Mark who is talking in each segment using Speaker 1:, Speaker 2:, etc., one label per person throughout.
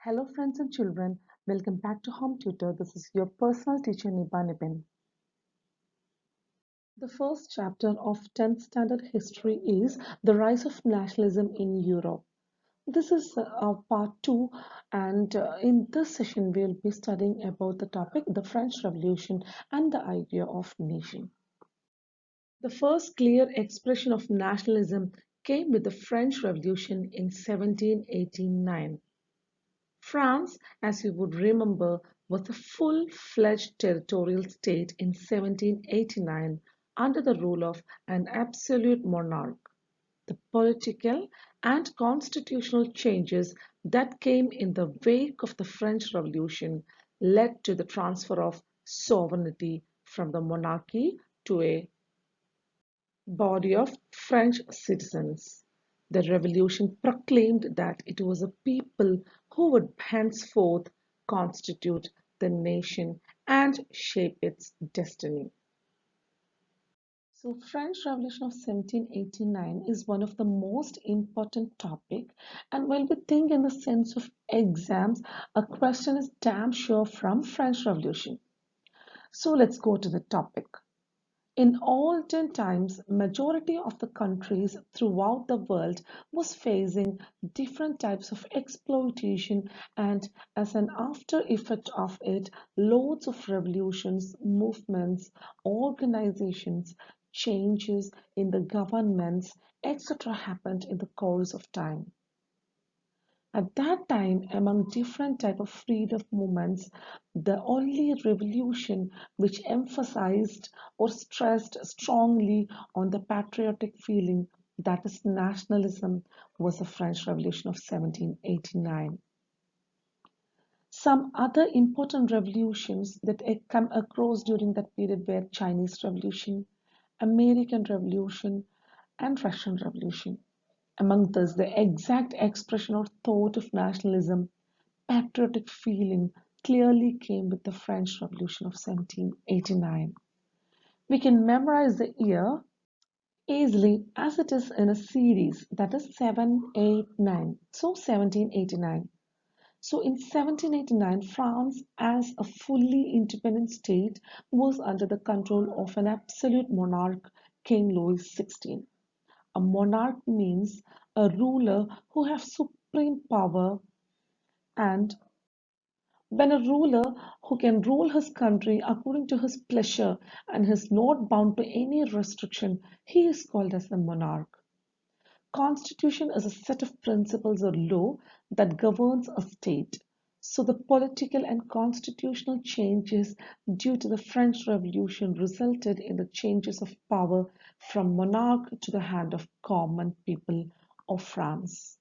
Speaker 1: Hello friends and children, welcome back to Home Tutor. This is your personal teacher Niba Nibin. The first chapter of 10th standard history is the rise of nationalism in Europe. This is part 2 and in this session we will be studying about the topic the French Revolution and the idea of nation. The first clear expression of nationalism came with the French Revolution in 1789. France, as you would remember, was a full-fledged territorial state in 1789 under the rule of an absolute monarch. The political and constitutional changes that came in the wake of the French Revolution led to the transfer of sovereignty from the monarchy to a body of French citizens. The revolution proclaimed that it was a people who would henceforth constitute the nation and shape its destiny. So French Revolution of 1789 is one of the most important topic, and when we think in the sense of exams, a question is damn sure from French Revolution. So let's go to the topic. In olden times, majority of the countries throughout the world was facing different types of exploitation, and as an after effect of it, loads of revolutions, movements, organizations, changes in the governments, etc. happened in the course of time. At that time, among different type of freedom movements, the only revolution which emphasized or stressed strongly on the patriotic feeling, that is nationalism, was the French Revolution of 1789. Some other important revolutions that come across during that period were Chinese Revolution, American Revolution, and Russian Revolution. Among those, the exact expression or thought of nationalism, patriotic feeling clearly came with the French Revolution of 1789. We can memorize the year easily as it is in a series, that is 789. So 1789. So in 1789, France, as a fully independent state, was under the control of an absolute monarch, King Louis XVI. A monarch means a ruler who has supreme power, and when a ruler who can rule his country according to his pleasure and is not bound by any restriction, he is called as a monarch. Constitution is a set of principles or law that governs a state. So the political and constitutional changes due to the French Revolution resulted in the changes of power from monarch to the hand of common people of France.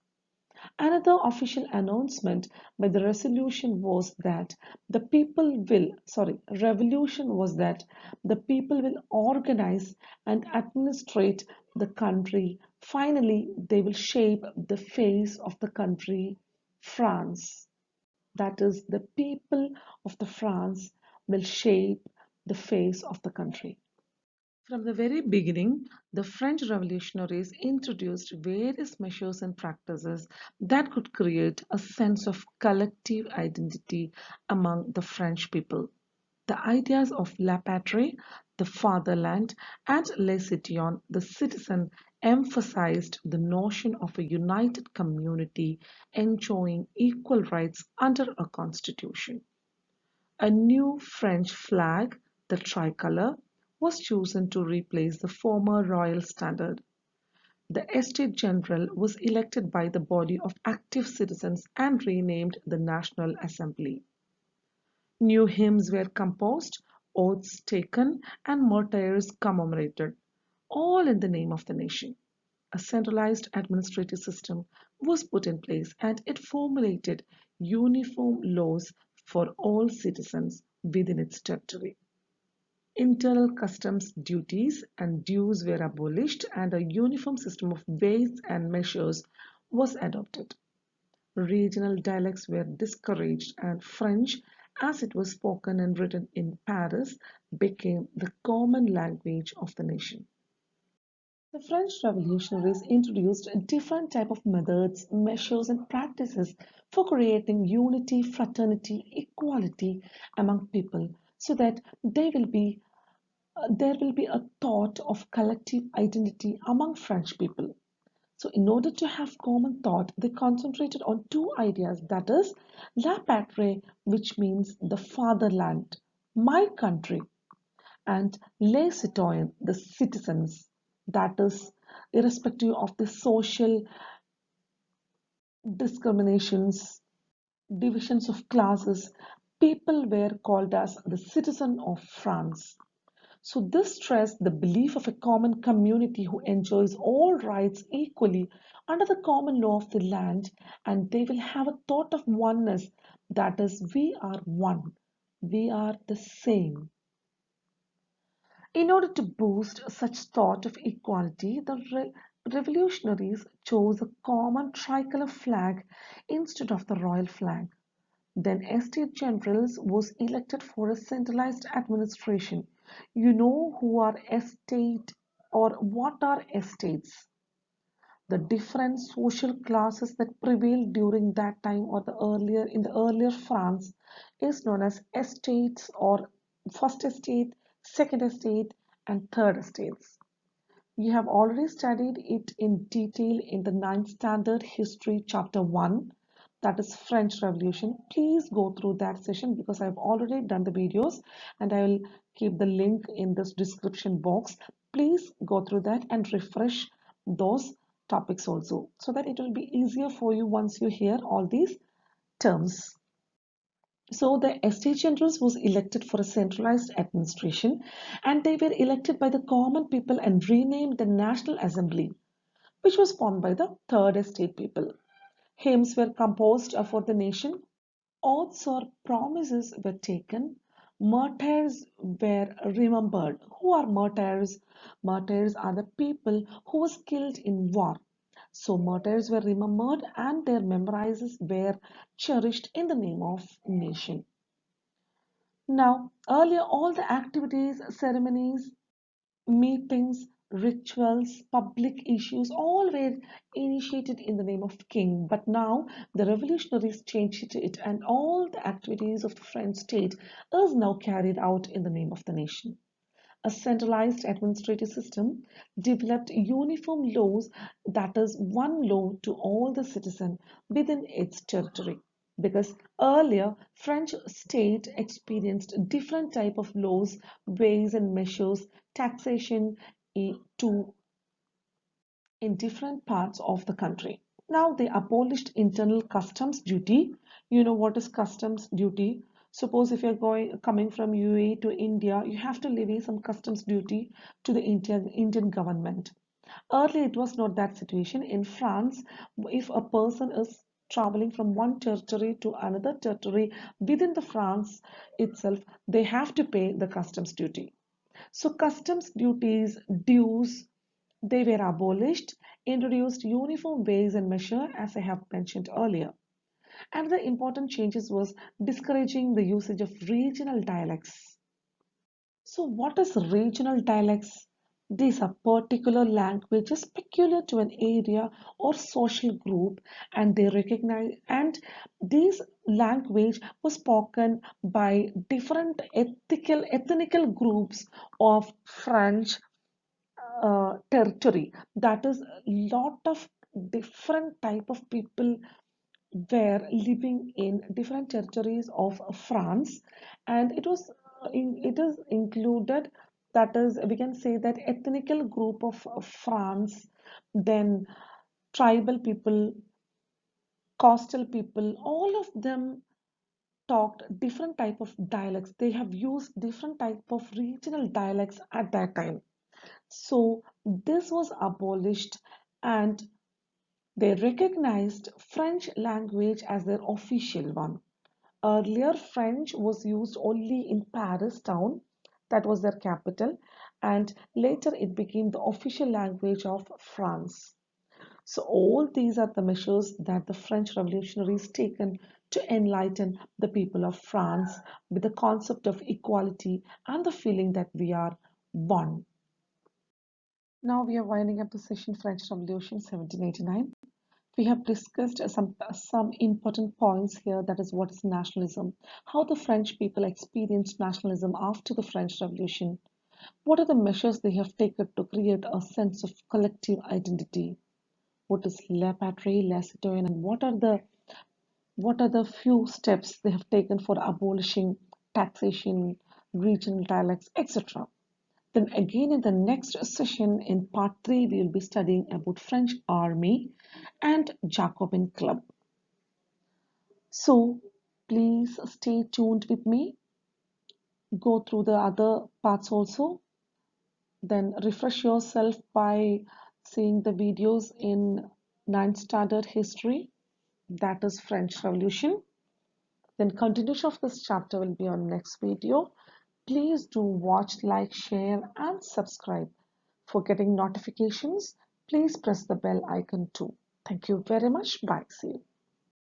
Speaker 1: Another official announcement by the revolution was that the people will organize and administrate the country. Finally, they will shape the face of the country, France. That is, the people of the France will shape the face of the country. From the very beginning, the French revolutionaries introduced various measures and practices that could create a sense of collective identity among the French people. The ideas of la patrie, the fatherland, and les citoyens, the citizen, emphasized the notion of a united community enjoying equal rights under a constitution. A new French flag, the tricolor, was chosen to replace the former royal standard. The Estates General was elected by the body of active citizens and renamed the National Assembly. New hymns were composed, oaths taken, and martyrs commemorated, all in the name of the nation. A centralized administrative system was put in place, and it formulated uniform laws for all citizens within its territory. Internal customs duties and dues were abolished, and a uniform system of weights and measures was adopted. Regional dialects were discouraged, and French, as it was spoken and written in Paris, became the common language of the nation. The French revolutionaries introduced different type of methods, measures, and practices for creating unity, fraternity, equality among people so that there will be a thought of collective identity among French people. So, in order to have common thought, they concentrated on two ideas that is, La Patrie, which means the fatherland, my country, and les citoyens, the citizens, that is, irrespective of the social discriminations, divisions of classes, people were called as the citizen of France. So this stressed the belief of a common community who enjoys all rights equally under the common law of the land, and they will have a thought of oneness, that is, we are one, we are the same. In order to boost such thought of equality, the revolutionaries chose a common tricolor flag instead of the royal flag. Then estate generals was elected for a centralized administration. You know who are estate or what are estates? The different social classes that prevailed during that time or the earlier in the earlier France is known as estates or first estate, second estate, and third estates. We have already studied it in detail in the ninth standard history chapter 1, that is French Revolution. Please go through that session because I've already done the videos and I will keep the link in this description box. Please go through that and refresh those topics also so that it will be easier for you once you hear all these terms. So the estate generals was elected for a centralized administration and they were elected by the common people and renamed the National Assembly, which was formed by the third estate people. Hymns were composed for the nation, oaths or promises were taken, martyrs were remembered. Who are martyrs? Martyrs are the people who was killed in war. So martyrs were remembered and their memorizes were cherished in the name of nation. Now, earlier all the activities, ceremonies, meetings, rituals, public issues, all were initiated in the name of king. But now the revolutionaries changed it and all the activities of the French state is now carried out in the name of the nation. A centralized administrative system developed uniform laws, that is one law to all the citizens within its territory, because earlier French state experienced different type of laws, ways and measures, taxation to in different parts of the country. Now they abolished internal customs duty. You know what is customs duty? Suppose if you're coming from UAE to India, you have to levy some customs duty to the Indian government. Earlier, it was not that situation. In France, if a person is traveling from one territory to another territory within the France itself, they have to pay the customs duty. So customs duties, dues, they were abolished, introduced uniform weights and measure as I have mentioned earlier. Another important changes was discouraging the usage of regional dialects. So what is regional dialects? These are particular languages peculiar to an area or social group and they recognize and this language was spoken by different ethnical groups of French territory. That is a lot of different type of people were living in different territories of France and it is included, that is we can say that ethnical group of France, then tribal people, coastal people, all of them talked different type of dialects. They have used different type of regional dialects at that time. So this was abolished and they recognized French language as their official one. Earlier, French was used only in Paris town, that was their capital, and later it became the official language of France. So all these are the measures that the French revolutionaries taken to enlighten the people of France with the concept of equality and the feeling that we are one. Now we are winding up the session French Revolution 1789. We have discussed some important points here. That is, what is nationalism, how the French people experienced nationalism after the French Revolution, what are the measures they have taken to create a sense of collective identity, what is la patrie, la citoyenne, and what are the few steps they have taken for abolishing taxation, regional dialects, etc. Then again in the next session in part 3, we will be studying about French army and Jacobin club. So please stay tuned with me, go through the other parts also, then refresh yourself by seeing the videos in 9th standard history, that is French Revolution. Then continuation of this chapter will be on next video. Please do watch, like, share and subscribe. For getting notifications, please press the bell icon too. Thank you very much. Bye. See you.